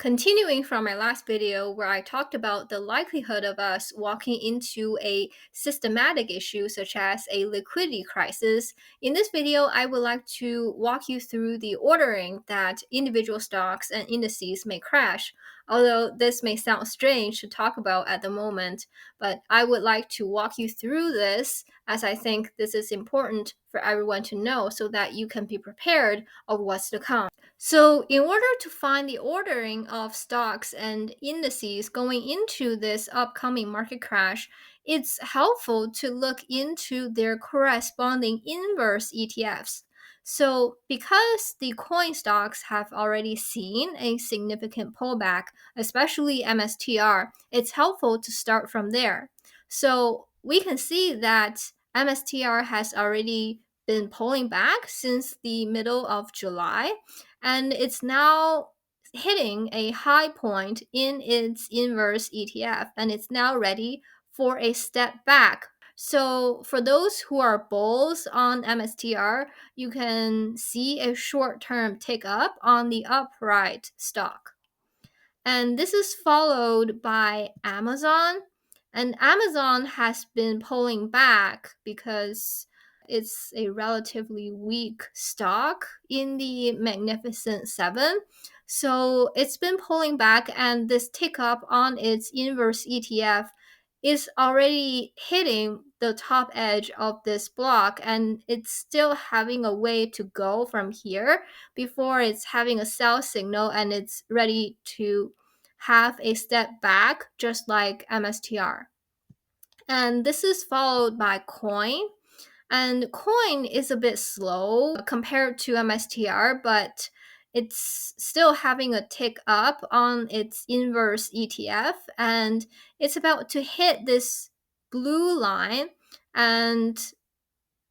Continuing from my last video where I talked about the likelihood of us walking into a systematic issue such as a liquidity crisis, in this video I would like to walk you through the ordering that individual stocks and indices may crash. Although this may sound strange to talk about at the moment, but I would like to walk you through this as I think this is important for everyone to know so that you can be prepared of what's to come. So, in order to find the ordering of stocks and indices going into this upcoming market crash, it's helpful to look into their corresponding inverse ETFs. So, because the coin stocks have already seen a significant pullback, especially MSTR, it's helpful to start from there. So, we can see that MSTR has already been pulling back since the middle of July, and it's now hitting a high point in its inverse ETF, and it's now ready for a step back. So for those who are bulls on MSTR, you can see a short-term tick up on the upright stock. And this is followed by Amazon. And Amazon has been pulling back because it's a relatively weak stock in the Magnificent Seven. So it's been pulling back, and this tick up on its inverse ETF is already hitting the top edge of this block, and it's still having a way to go from here before it's having a sell signal and it's ready to have a step back, just like MSTR. And this is followed by coin. And coin is a bit slow compared to MSTR, but it's still having a tick up on its inverse ETF, and it's about to hit this blue line and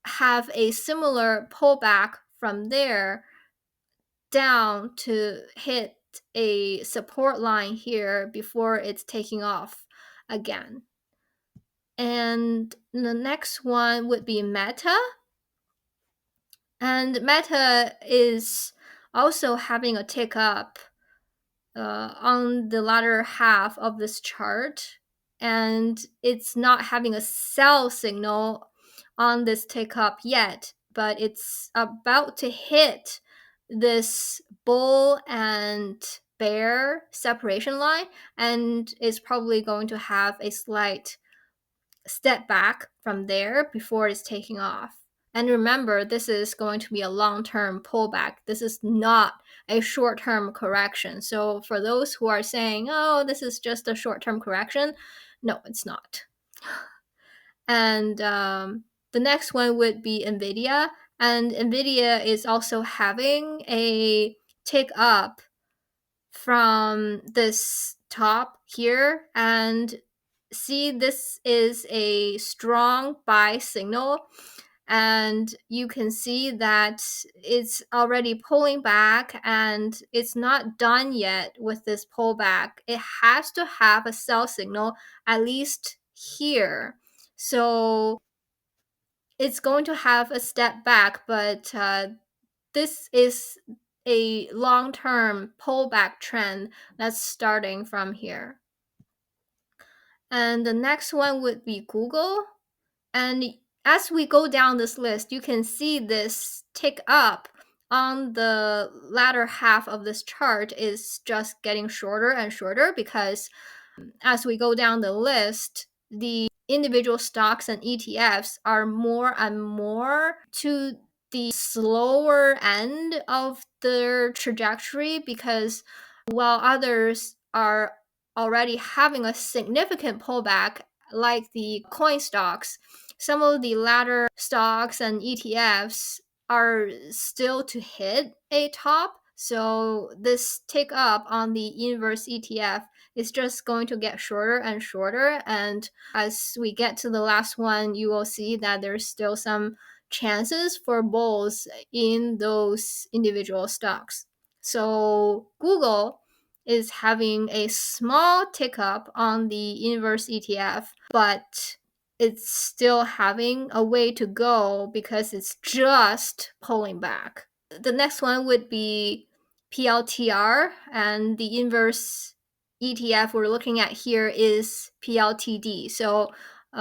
have a similar pullback from there down to hit a support line here before it's taking off again. And the next one would be Meta. And Meta is also having a tick up on the latter half of this chart, and it's not having a sell signal on this tick up yet, but it's about to hit this bull and bear separation line, and is probably going to have a slight step back from there before it's taking off. And remember, this is going to be a long-term pullback. This is not a short-term correction. So for those who are saying, oh, this is just a short-term correction, no, it's not. And the next one would be NVIDIA. And NVIDIA is also having a tick up from this top here, and see, this is a strong buy signal, and you can see that it's already pulling back, and it's not done yet with this pullback. It has to have a sell signal at least here, so it's going to have a step back, but this is a long-term pullback trend that's starting from here. And the next one would be Google. And as we go down this list, you can see this tick up on the latter half of this chart is just getting shorter and shorter, because as we go down the list, the individual stocks and ETFs are more and more to the slower end of their trajectory, because while others are already having a significant pullback, like the coin stocks, some of the latter stocks and ETFs are still to hit a top. So this tick up on the inverse ETF is just going to get shorter and shorter. And as we get to the last one, you will see that there's still some chances for bulls in those individual stocks. So Google is having a small tick up on the inverse ETF, but it's still having a way to go because it's just pulling back. The next one would be PLTR, and the inverse ETF we're looking at here is PLTD. So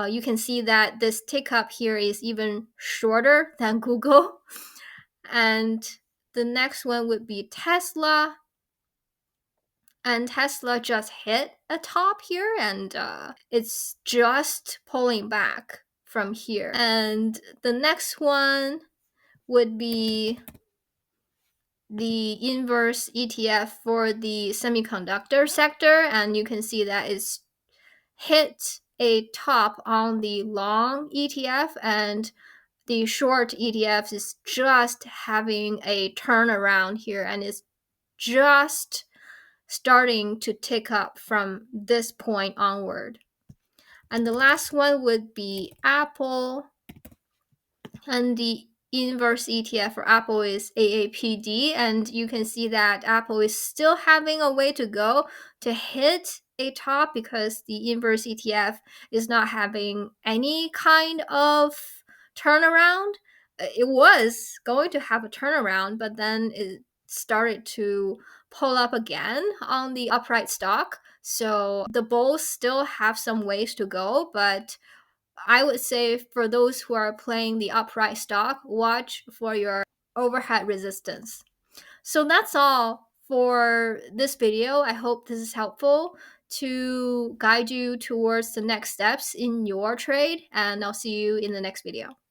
you can see that this tick up here is even shorter than Google. And the next one would be Tesla. And Tesla just hit a top here, and it's just pulling back from here. And the next one would be the inverse ETF for the semiconductor sector, and you can see that it's hit a top on the long ETF, and the short ETF is just having a turnaround here, and it's just starting to tick up from this point onward. And the last one would be Apple, and the inverse ETF for Apple is AAPD, and you can see that Apple is still having a way to go to hit a top because the inverse ETF is not having any kind of turnaround. It was going to have a turnaround, but then it started to pull up again on the upright stock. So the bulls still have some ways to go, but I would say for those who are playing the upright stock, watch for your overhead resistance. So that's all for this video. I hope this is helpful to guide you towards the next steps in your trade, and I'll see you in the next video.